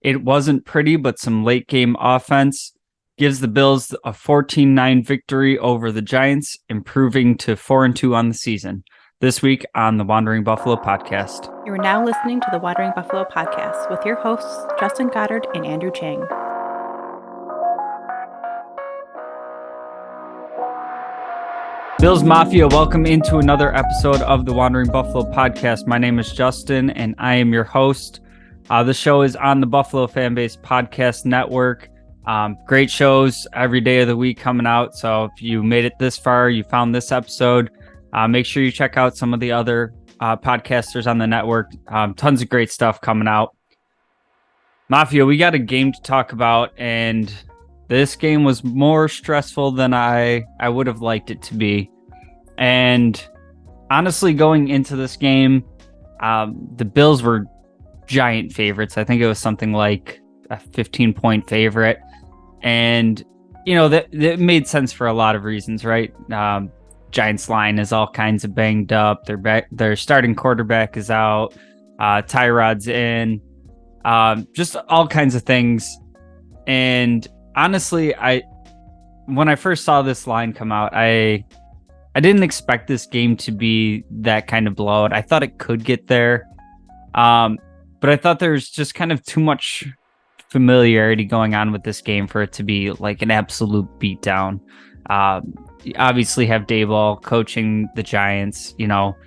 It wasn't pretty, but some late game offense gives the Bills a 14-9 victory over the Giants, improving to 4-2 on the season. This week on the Wandering Buffalo podcast. You are now listening to the Wandering Buffalo podcast with your hosts, Justin Goddard and Andrew Chang. Bills Mafia, welcome into another episode of the Wandering Buffalo podcast. My name is Justin, and I am your host. The show is on the Buffalo Fanbase Podcast Network. Great shows every day of the week coming out. So if you made it this far, you found this episode, make sure you check out some of the other podcasters on the network. Tons of great stuff coming out. Mafia, we got a game to talk about, and this game was more stressful than I would have liked it to be. And honestly, going into this game, the Bills were giant favorites. I think it was something like a 15-point favorite. And, you know, that made sense for a lot of reasons, right? Giants line is all kinds of banged up. Their starting quarterback is out. Tyrod's in. Just all kinds of things. And honestly, when I first saw this line come out, I didn't expect this game to be that kind of blowout. I thought it could get there. But I thought there's just kind of too much familiarity going on with this game for it to be like an absolute beatdown. You obviously have Daboll coaching the Giants. You know,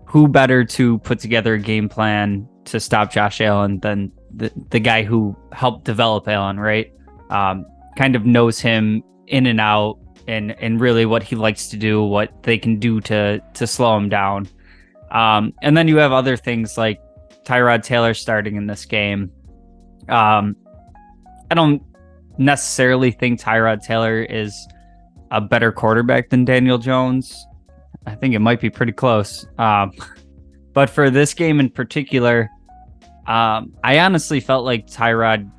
who better to put together a game plan to stop Josh Allen than the guy who helped develop Allen, right? Kind of knows him in and out and really what he likes to do, what they can do to slow him down. And then you have other things like Tyrod Taylor starting in this game. I don't necessarily think Tyrod Taylor is a better quarterback than Daniel Jones. I think it might be pretty close. But for this game in particular, I honestly felt like Tyrod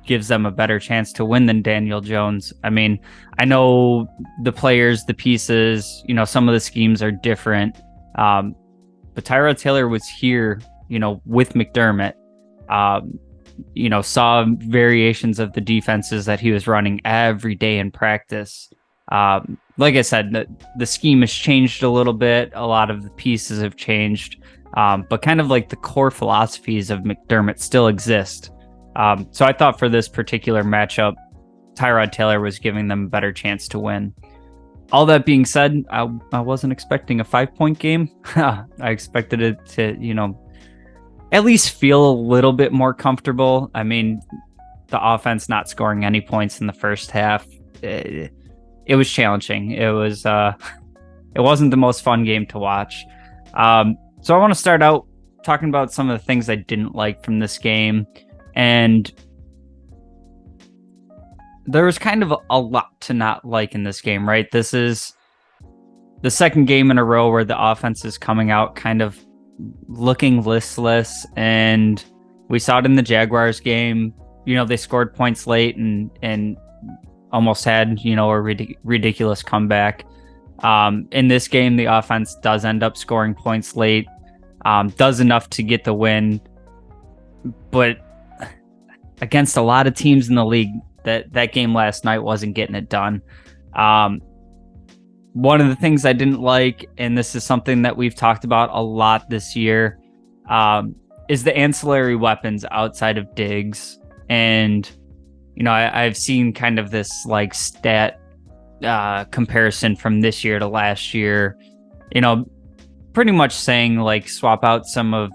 gives them a better chance to win than Daniel Jones. I mean, I know the players, the pieces, you know, some of the schemes are different. But Tyrod Taylor was here, you know, with McDermott, you know, saw variations of the defenses that he was running every day in practice. Like I said, the scheme has changed a little bit. A lot of the pieces have changed, but kind of like the core philosophies of McDermott still exist. So I thought for this particular matchup, Tyrod Taylor was giving them a better chance to win. All that being said, I wasn't expecting a 5-point game. I expected it to, you know, at least feel a little bit more comfortable. I mean, the offense not scoring any points in the first half, it was challenging. It wasn't the most fun game to watch. So I want to start out talking about some of the things I didn't like from this game. And there was kind of a lot to not like in this game, right? This is the second game in a row where the offense is coming out kind of looking listless, and we saw it in the Jaguars game. You know, they scored points late and almost had, you know, a ridiculous comeback. In this game, the offense does end up scoring points late, does enough to get the win, but against a lot of teams in the league, that game last night wasn't getting it done. One of the things I didn't like, and this is something that we've talked about a lot this year, is the ancillary weapons outside of Diggs. And, you know, I've seen kind of this like stat comparison from this year to last year, you know, pretty much saying like swap out some of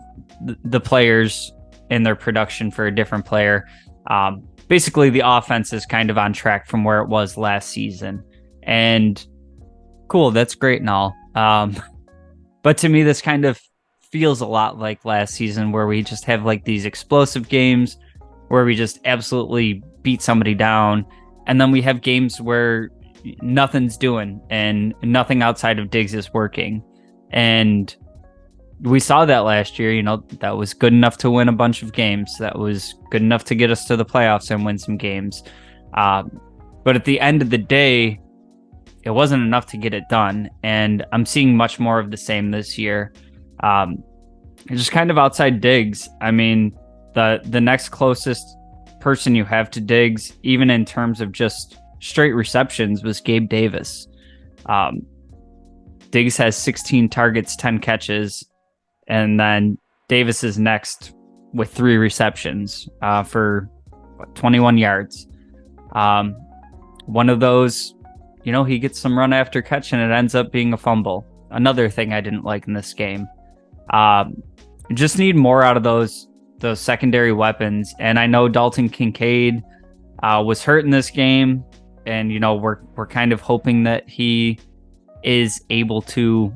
the players in their production for a different player. Basically, the offense is kind of on track from where it was last season. And cool, that's great and all. But to me, this kind of feels a lot like last season, where we just have like these explosive games where we just absolutely beat somebody down. And then we have games where nothing's doing and nothing outside of Diggs is working. And we saw that last year. You know, that was good enough to win a bunch of games. That was good enough to get us to the playoffs and win some games. But at the end of the day, it wasn't enough to get it done. And I'm seeing much more of the same this year. Just kind of outside Diggs. I mean, the next closest closest person you have to Diggs, even in terms of just straight receptions, was Gabe Davis. Diggs has 16 targets, 10 catches, and then Davis is next with 3 receptions for 21 yards. One of those, he gets some run after catch and it ends up being a fumble. Another thing I didn't like in this game. Just need more out of those secondary weapons. And I know Dalton Kincaid was hurt in this game, and we're kind of hoping that he is able to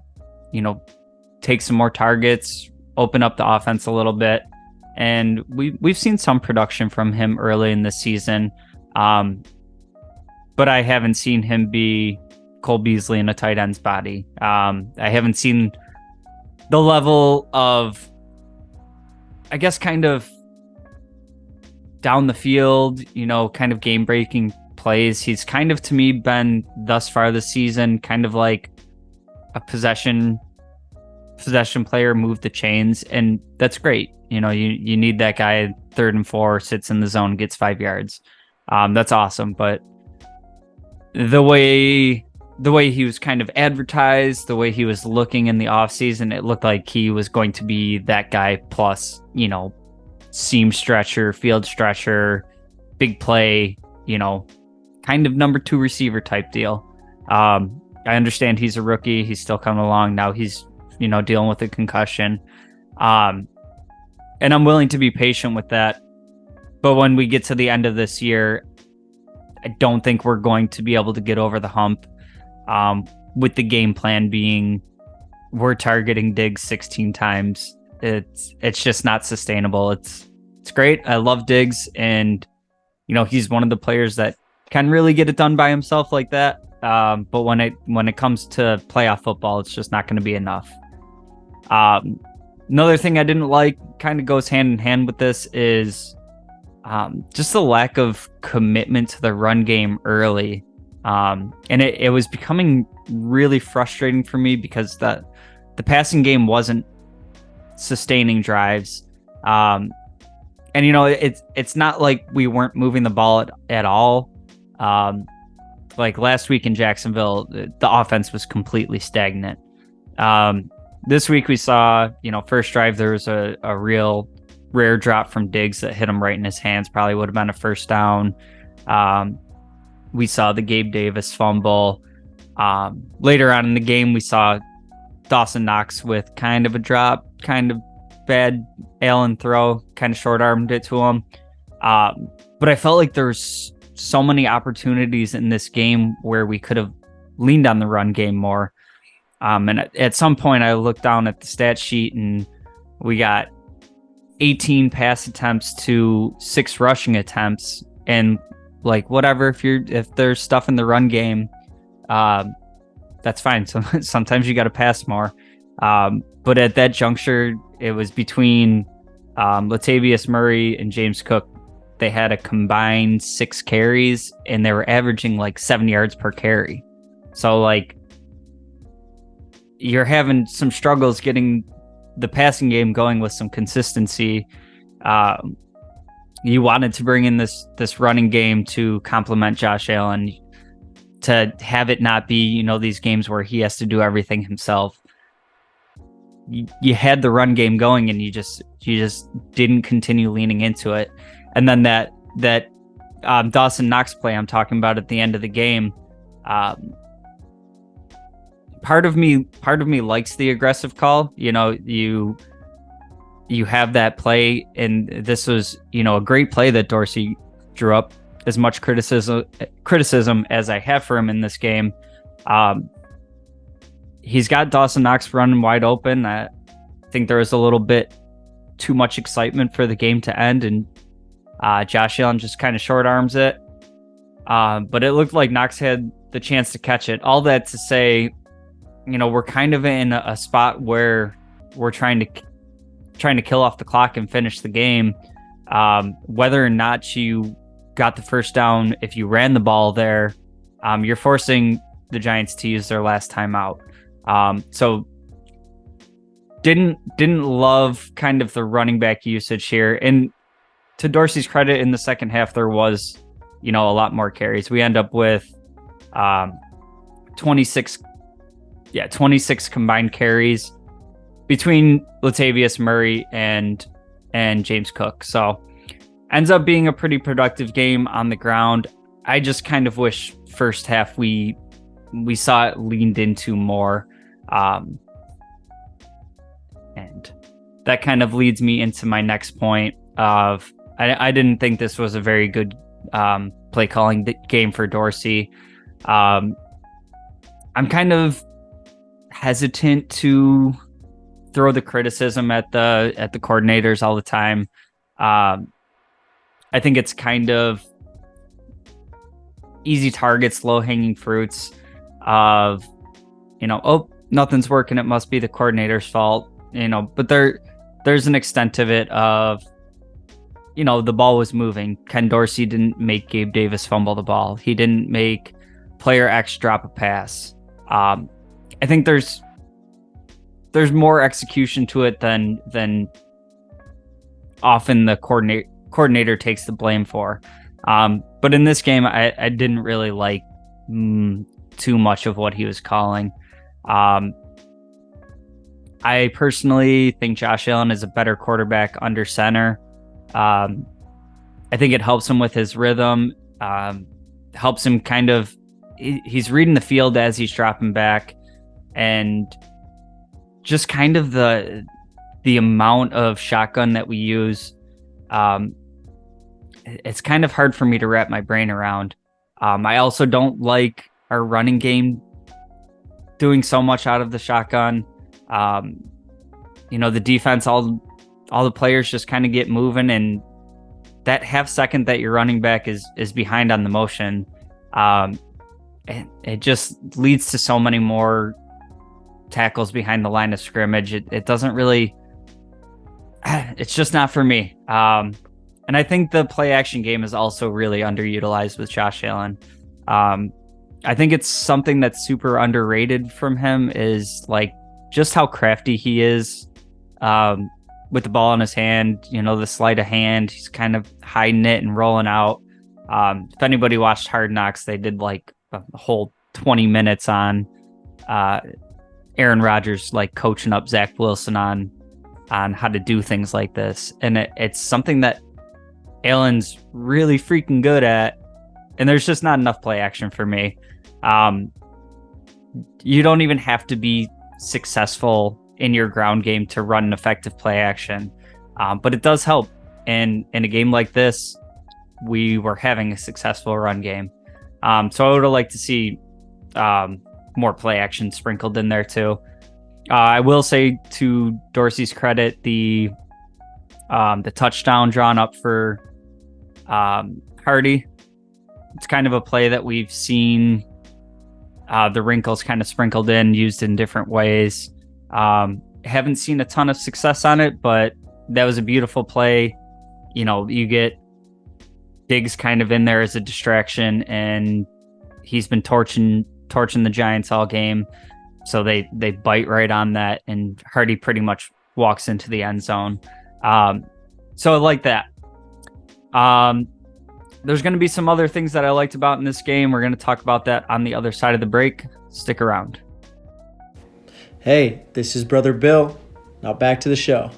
take some more targets, open up the offense a little bit. And we've seen some production from him early in this season, but I haven't seen him be Cole Beasley in a tight end's body. I haven't seen the level of, I guess, kind of down the field, kind of game-breaking plays. He's kind of, to me, been thus far this season kind of like a possession player, move the chains, and that's great. You need that guy 3rd and 4, sits in the zone, gets 5 yards. That's awesome. But the way he was kind of advertised, the way he was looking in the offseason, it looked like he was going to be that guy plus, seam stretcher, field stretcher, big play, kind of number 2 receiver type deal. I understand he's a rookie. He's still coming along. Now he's, dealing with a concussion. And I'm willing to be patient with that. But when we get to the end of this year, I don't think we're going to be able to get over the hump, with the game plan being we're targeting Diggs 16 times. It's just not sustainable. It's great. I love Diggs, and he's one of the players that can really get it done by himself like that. But when it comes to playoff football, it's just not going to be enough. Another thing I didn't like, kind of goes hand in hand with this, is just the lack of commitment to the run game early. And it was becoming really frustrating for me because the passing game wasn't sustaining drives. And it's not like we weren't moving the ball at all. Like last week in Jacksonville, the offense was completely stagnant. This week we saw, first drive, there was a real rare drop from Diggs that hit him right in his hands. Probably would have been a first down. We saw the Gabe Davis fumble. Later on in the game, we saw Dawson Knox with kind of a drop, kind of bad Allen throw, kind of short-armed it to him. But I felt like there's so many opportunities in this game where we could have leaned on the run game more. And at some point, I looked down at the stat sheet, and we got 18 pass attempts to 6 rushing attempts. And like, whatever, if there's stuff in the run game, that's fine. So sometimes you got to pass more. But at that juncture, it was between Latavius Murray and James Cook. They had a combined 6 carries, and they were averaging like 7 yards per carry. So like, you're having some struggles getting the passing game going with some consistency. You wanted to bring in this running game to complement Josh Allen, to have it not be, these games where he has to do everything himself. You had the run game going, and you just didn't continue leaning into it. And then that Dawson Knox play I'm talking about at the end of the game, part of me likes the aggressive call. You have that play, and this was, a great play that Dorsey drew up. As much criticism as I have for him in this game, he's got Dawson Knox running wide open. I think there was a little bit too much excitement for the game to end, and Josh Allen just kind of short arms it. But it looked like Knox had the chance to catch it. All that to say, we're kind of in a spot where we're trying to kill off the clock and finish the game. Whether or not you got the first down, if you ran the ball there, you're forcing the Giants to use their last timeout. So didn't love kind of the running back usage here. And to Dorsey's credit, in the second half, there was, a lot more carries. We end up with 26 combined carries between Latavius Murray and James Cook. So ends up being a pretty productive game on the ground. I just kind of wish first half we saw it leaned into more. And that kind of leads me into my next point of I didn't think this was a very good play calling game for Dorsey. I'm kind of hesitant to throw the criticism at the coordinators all the time. I think it's kind of easy targets, low hanging fruits of, nothing's working, it must be the coordinator's fault, but there's an extent of it of, the ball was moving. Ken Dorsey didn't make Gabe Davis fumble the ball. He didn't make player X drop a pass. I think there's more execution to it than often the coordinator takes the blame for. But in this game, I didn't really like too much of what he was calling. I personally think Josh Allen is a better quarterback under center. I think it helps him with his rhythm, helps him kind of, he's reading the field as he's dropping back, and just kind of the amount of shotgun that we use. It's kind of hard for me to wrap my brain around. I also don't like our running game doing so much out of the shotgun. The defense, all the players just kind of get moving, and that half second that your running back is behind on the motion, it just leads to so many more tackles behind the line of scrimmage. It doesn't really, it's just not for me. And I think the play action game is also really underutilized with Josh Allen. I think it's something that's super underrated from him is like just how crafty he is with the ball in his hand, the sleight of hand. He's kind of hiding it and rolling out. If anybody watched Hard Knocks, they did like a whole 20 minutes on Aaron Rodgers, like coaching up Zach Wilson on how to do things like this. And it's something that Allen's really freaking good at, and there's just not enough play action for me. You don't even have to be successful in your ground game to run an effective play action, but it does help. And in a game like this, we were having a successful run game. So I would have liked to see more play action sprinkled in there too. I will say, to Dorsey's credit, the touchdown drawn up for Hardy, it's kind of a play that we've seen the wrinkles kind of sprinkled in, used in different ways. Haven't seen a ton of success on it, but that was a beautiful play. You get Diggs kind of in there as a distraction, and he's been torching the Giants all game. So they bite right on that, and Hardy pretty much walks into the end zone. So I like that. There's going to be some other things that I liked about in this game. We're going to talk about that on the other side of the break. Stick around. Hey, this is Brother Bill. Now back to the show.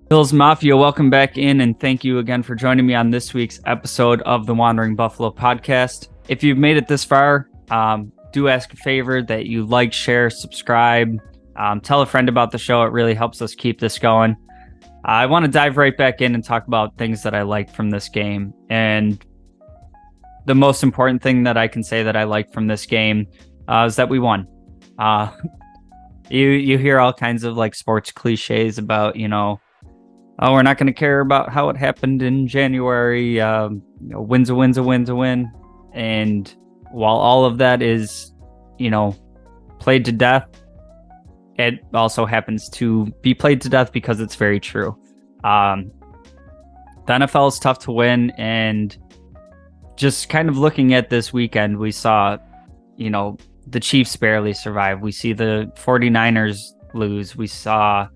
Bills Mafia, welcome back in, and thank you again for joining me on this week's episode of the Wandering Buffalo podcast. If you've made it this far, do ask a favor that you like, share, subscribe, tell a friend about the show. It really helps us keep this going. I want to dive right back in and talk about things that I liked from this game. And the most important thing that I can say that I liked from this game is that we won. You hear all kinds of like sports cliches about, oh, we're not going to care about how it happened in January. Win's a win. And while all of that is, played to death, it also happens to be played to death because it's very true. The NFL is tough to win, and just kind of looking at this weekend, we saw, the Chiefs barely survive. We see the 49ers lose. We saw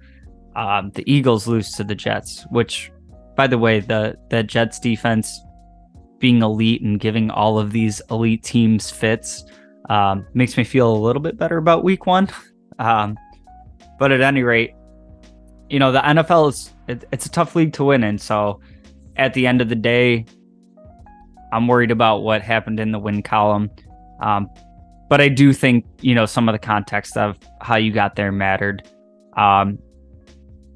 the Eagles lose to the Jets, which by the way, the Jets defense being elite and giving all of these elite teams fits makes me feel a little bit better about week 1. But at any rate, the NFL it's a tough league to win in. So at the end of the day, I'm worried about what happened in the win column. But I do think, some of the context of how you got there mattered. And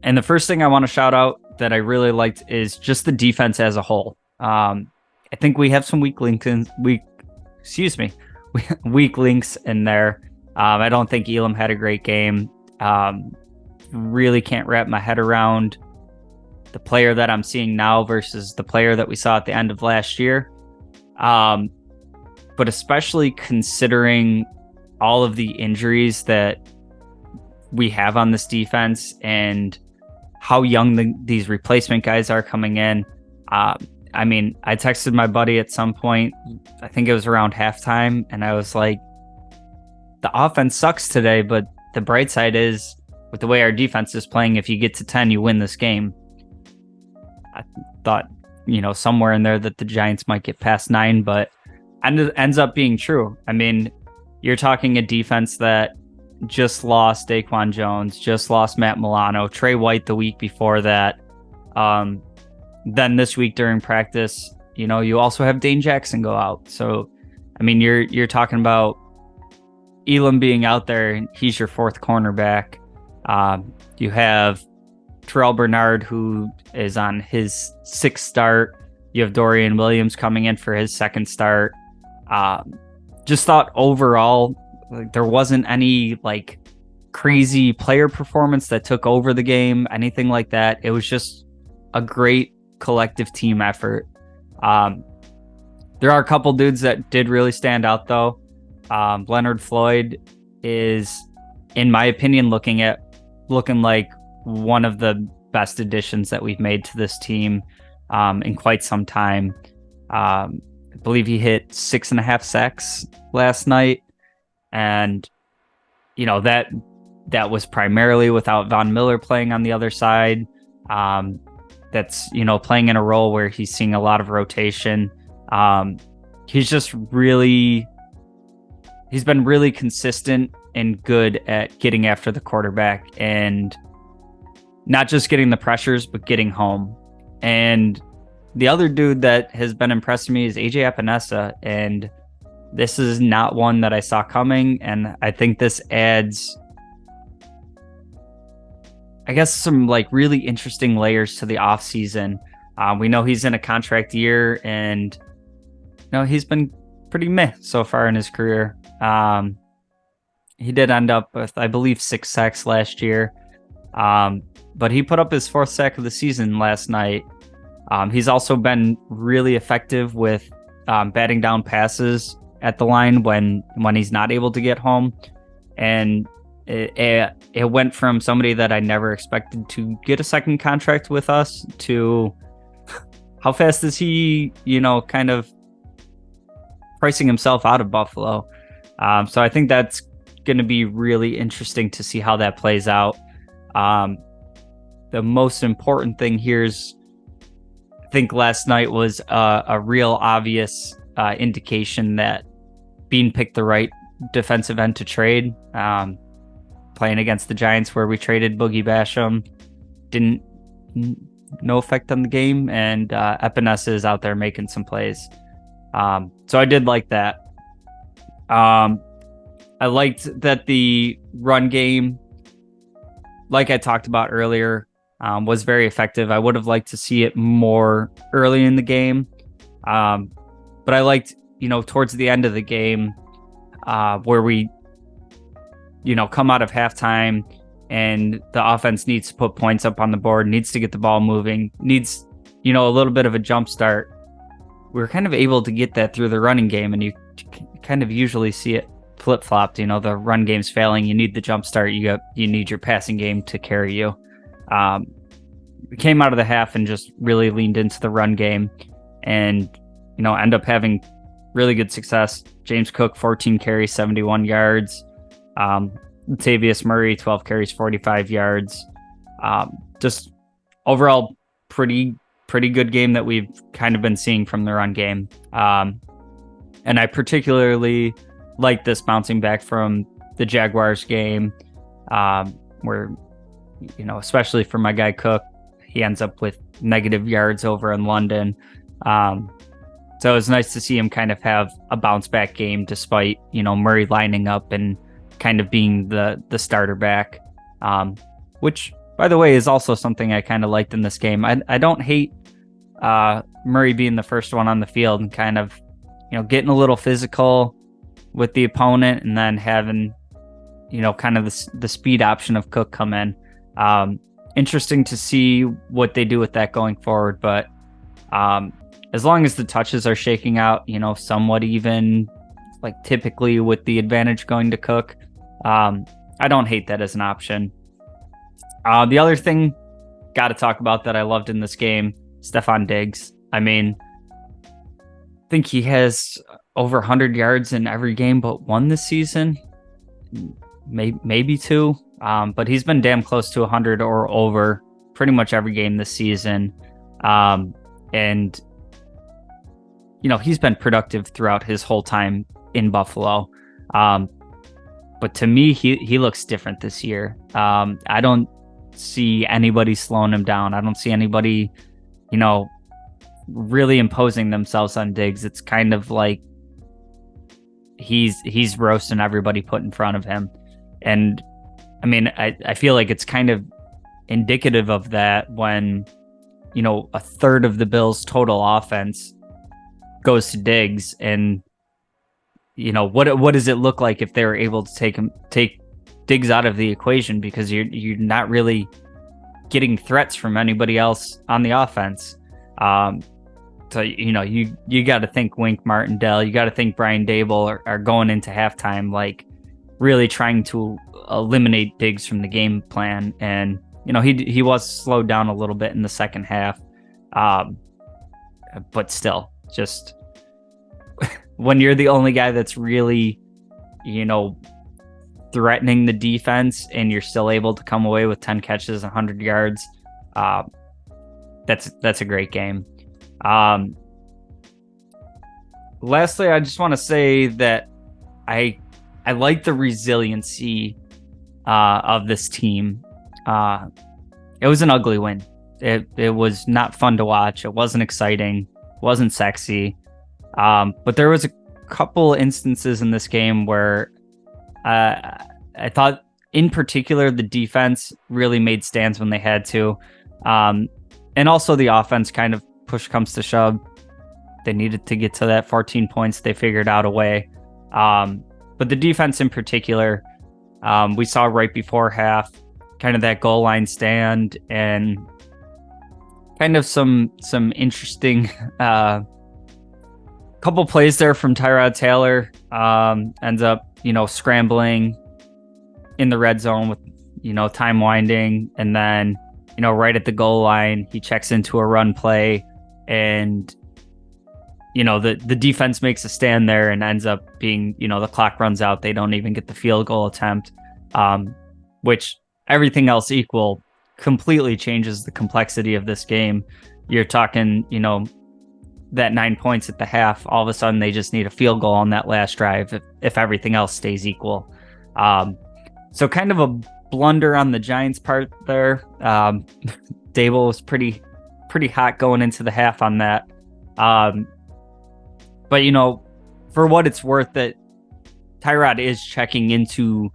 the first thing I want to shout out that I really liked is just the defense as a whole. I think we have some weak links in there. I don't think Elam had a great game. Really can't wrap my head around the player that I'm seeing now versus the player that we saw at the end of last year. But especially considering all of the injuries that we have on this defense and how young these replacement guys are coming in. I texted my buddy at some point, I think it was around halftime, and I was like, the offense sucks today, but the bright side is, with the way our defense is playing, if you get to 10, you win this game. I thought, somewhere in there that the Giants might get past 9, but ends up being true. You're talking a defense that just lost Daquan Jones, just lost Matt Milano, Trey White the week before that. Then this week during practice, you also have Dane Jackson go out. So, you're talking about Elam being out there, and he's your 4th cornerback. You have Terrell Bernard, who is on his 6th start. You have Dorian Williams coming in for his 2nd start. Just thought overall, there wasn't any crazy player performance that took over the game, anything like that. It was just a great collective team effort. There are a couple dudes that did really stand out though. Leonard Floyd is, in my opinion, looking like one of the best additions that we've made to this team in quite some time. I believe he hit 6.5 sacks last night, and that was primarily without Von Miller playing on the other side. That's playing in a role where he's seeing a lot of rotation. He's been really consistent and good at getting after the quarterback and not just getting the pressures, but getting home. And the other dude that has been impressing me is AJ Epinesa, and this is not one that I saw coming, and I think this adds, I guess, some really interesting layers to the offseason. We know he's in a contract year, and he's been pretty meh so far in his career. He did end up with, I believe, 6 sacks last year, but he put up his 4th sack of the season last night. He's also been really effective with batting down passes at the line when he's not able to get home. And it went from somebody that I never expected to get a 2nd contract with us to how fast is he, kind of pricing himself out of Buffalo. So I think that's going to be really interesting to see how that plays out. The most important thing here is, I think last night was a real obvious indication that Bean picked the right defensive end to trade. Playing against the Giants, where we traded Boogie Basham, no effect on the game, and Epinesa is out there making some plays. So I did like that. I liked that the run game, like I talked about earlier, was very effective. I would have liked to see it more early in the game. But I liked, towards the end of the game, where we, come out of halftime and the offense needs to put points up on the board, needs to get the ball moving, needs, a little bit of a jump start. We were kind of able to get that through the running game, and you kind of usually see it flip-flopped. The run game's failing, you need the jump start, you need your passing game to carry you. We came out of the half and just really leaned into the run game and, end up having really good success. James Cook, 14 carries, 71 yards. Latavius Murray, 12 carries, 45 yards. Just overall pretty pretty good game that we've kind of been seeing from the run game. And I particularly like this bouncing back from the Jaguars game, where, especially for my guy Cook, he ends up with negative yards over in London. So it was nice to see him kind of have a bounce back game despite, Murray lining up and kind of being the starter back, which, by the way, is also something I kind of liked in this game. I don't hate Murray being the first one on the field and kind of, getting a little physical with the opponent and then having, kind of the speed option of Cook come in. Interesting to see what they do with that going forward, but as long as the touches are shaking out, somewhat even, like typically with the advantage going to Cook, I don't hate that as an option. The other thing, got to talk about that I loved in this game, Stefon Diggs. I mean, I think he has over 100 yards in every game but one this season, maybe two, but he's been damn close to 100 or over pretty much every game this season. And he's been productive throughout his whole time in Buffalo. But to me, he looks different this year. I don't see anybody slowing him down. I don't see anybody, really imposing themselves on Diggs. It's kind of like he's roasting everybody put in front of him. And I mean, I feel like it's kind of indicative of that when, a third of the Bills' total offense goes to Diggs, and what does it look like if they're able to take Diggs out of the equation, because you're not really getting threats from anybody else on the offense. So you got to think Wink Martindale, you got to think Brian Dable are going into halftime like really trying to eliminate Diggs from the game plan, and he was slowed down a little bit in the second half, but still, just when you're the only guy that's really, threatening the defense and you're still able to come away with 10 catches, 100 yards, that's a great game. Lastly, I just want to say that I like the resiliency of this team. It was an ugly win. It was not fun to watch. It wasn't exciting. It wasn't sexy. But there was a couple instances in this game where I thought, in particular, the defense really made stands when they had to. And also the offense kind of push comes to shove. They needed to get to that 14 points. They figured out a way. But the defense in particular, we saw right before half, kind of that goal line stand and kind of some interesting couple plays there from Tyrod Taylor. Ends up, scrambling in the red zone with, time winding. And then, right at the goal line, he checks into a run play, and, the defense makes a stand there and ends up being, the clock runs out. They don't even get the field goal attempt, which, everything else equal, completely changes the complexity of this game. You're talking, that 9 points at the half, all of a sudden they just need a field goal on that last drive if everything else stays equal. So kind of a blunder on the Giants' part there. Dable was pretty hot going into the half on that. But for what it's worth, that Tyrod is checking into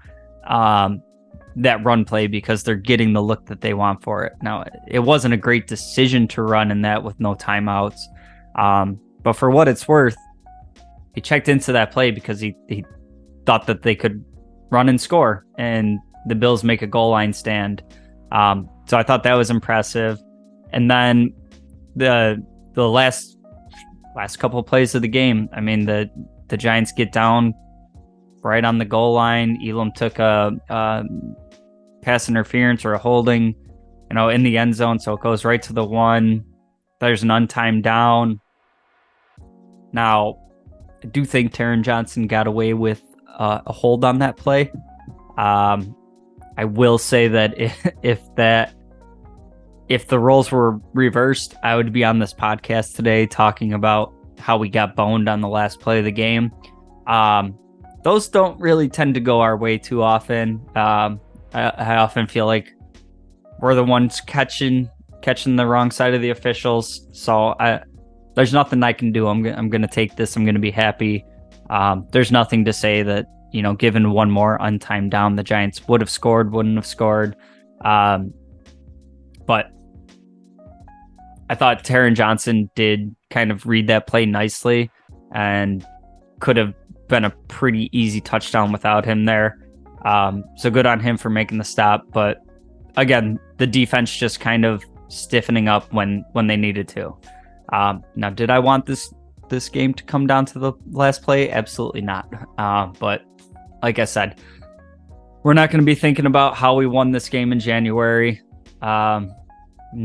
that run play because they're getting the look that they want for it. Now, it wasn't a great decision to run in that with no timeouts. But for what it's worth, he checked into that play because he thought that they could run and score, and the Bills make a goal line stand. So I thought that was impressive. And then the last couple of plays of the game, I mean, the Giants get down right on the goal line. Elam took a pass interference or a holding, in the end zone, so it goes right to the one. There's an untimed down. Now, I do think Taron Johnson got away with a hold on that play. I will say that if that if the roles were reversed, I would be on this podcast today talking about how we got boned on the last play of the game. Those don't really tend to go our way too often. I often feel like we're the ones catching the wrong side of the officials. So there's nothing I can do. I'm going to take this. I'm going to be happy. There's nothing to say that, given one more untimed down, the Giants would have scored, wouldn't have scored. But I thought Taron Johnson did kind of read that play nicely and could have been a pretty easy touchdown without him there. So good on him for making the stop. But again, the defense just kind of stiffening up when they needed to. Now, did I want this game to come down to the last play? Absolutely not. But like I said, we're not going to be thinking about how we won this game in January.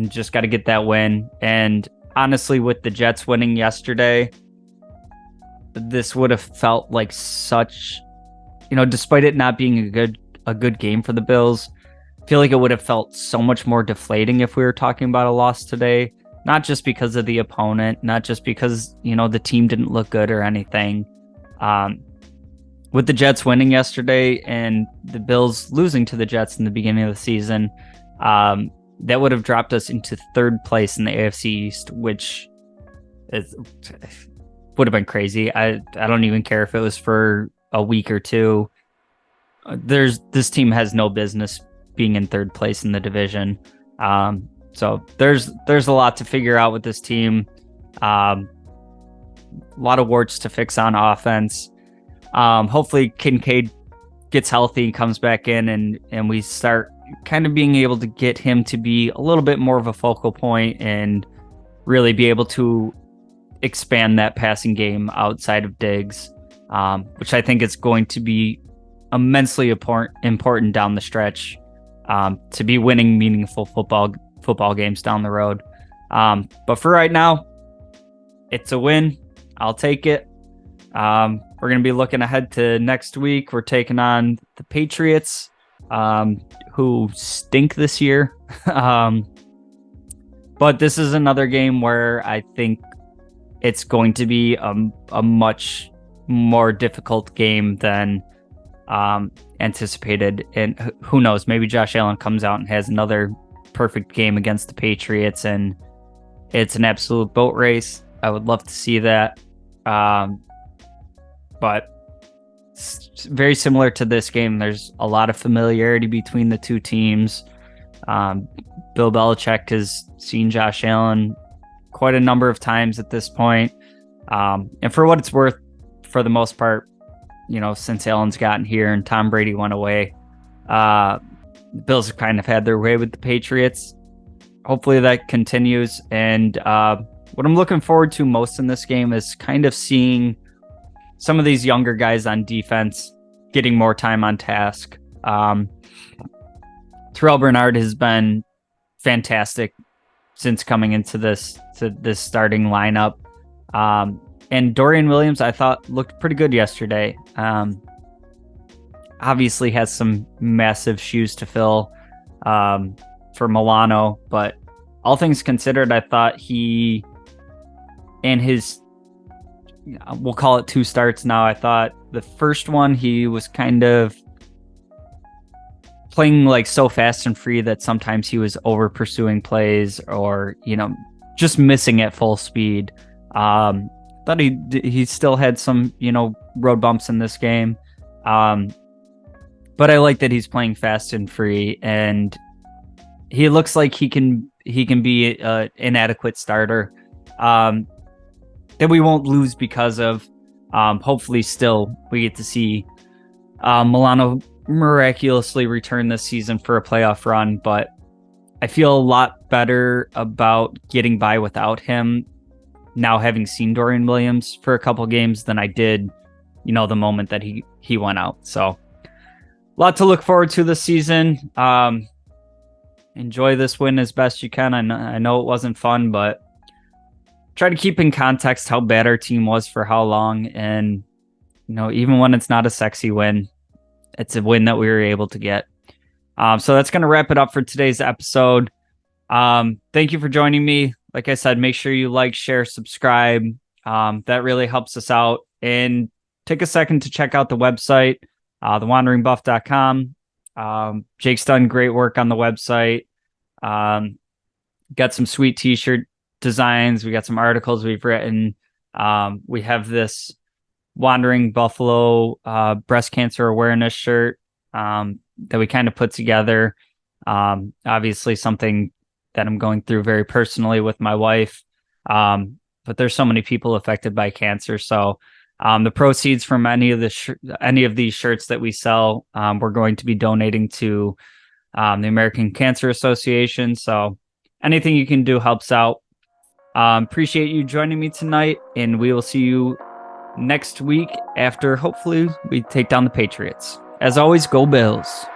Just got to get that win. And honestly, with the Jets winning yesterday, this would have felt like such, despite it not being a good game for the Bills, I feel like it would have felt so much more deflating if we were talking about a loss today. Not just because of the opponent, not just because, the team didn't look good or anything. With the Jets winning yesterday and the Bills losing to the Jets in the beginning of the season, that would have dropped us into third place in the AFC East, which would have been crazy. I don't even care if it was for a week or two. This team has no business being in third place in the division. So there's a lot to figure out with this team. A lot of warts to fix on offense. Hopefully Kincaid gets healthy and comes back in and we start kind of being able to get him to be a little bit more of a focal point and really be able to expand that passing game outside of Diggs, which I think is going to be immensely important down the stretch, to be winning meaningful football games down the road. But for right now, it's a win. I'll take it. We're going to be looking ahead to next week. We're taking on the Patriots, who stink this year. But this is another game where I think it's going to be a much more difficult game than anticipated. And who knows, maybe Josh Allen comes out and has another perfect game against the Patriots and it's an absolute boat race. I would love to see that. But it's very similar to this game. There's a lot of familiarity between the two teams. Bill Belichick has seen Josh Allen quite a number of times at this point. And for what it's worth, for the most part, since Allen's gotten here and Tom Brady went away, the Bills have kind of had their way with the Patriots. Hopefully that continues. And what I'm looking forward to most in this game is kind of seeing some of these younger guys on defense getting more time on task. Terrell Bernard has been fantastic since coming into this starting lineup. And Dorian Williams, I thought, looked pretty good yesterday. Obviously has some massive shoes to fill for Milano, but all things considered, I thought he, in his, we'll call it 2 starts now, I thought the first one he was kind of playing like so fast and free that sometimes he was over pursuing plays or, just missing at full speed. Thought he still had some, road bumps in this game. But I like that he's playing fast and free, and he looks like he can be an adequate starter that we won't lose because of. Hopefully still we get to see Milano miraculously return this season for a playoff run, but I feel a lot better about getting by without him now, having seen Dorian Williams for a couple games, than I did, the moment that he went out. So a lot to look forward to this season. Enjoy this win as best you can. I know it wasn't fun, but try to keep in context how bad our team was for how long. And, even when it's not a sexy win, it's a win that we were able to get. So that's going to wrap it up for today's episode. Thank you for joining me. Like I said, make sure you like, share, subscribe. That really helps us out. And take a second to check out the website, thewanderingbuff.com. Jake's done great work on the website. Got some sweet t-shirt designs. We got some articles we've written. We have this Wandering Buffalo breast cancer awareness shirt that we kind of put together. Obviously something that I'm going through very personally with my wife. But there's so many people affected by cancer. So the proceeds from any of these shirts that we sell, we're going to be donating to the American Cancer Association. So anything you can do helps out. Appreciate you joining me tonight, and we will see you next week after hopefully we take down the Patriots. As always, go Bills.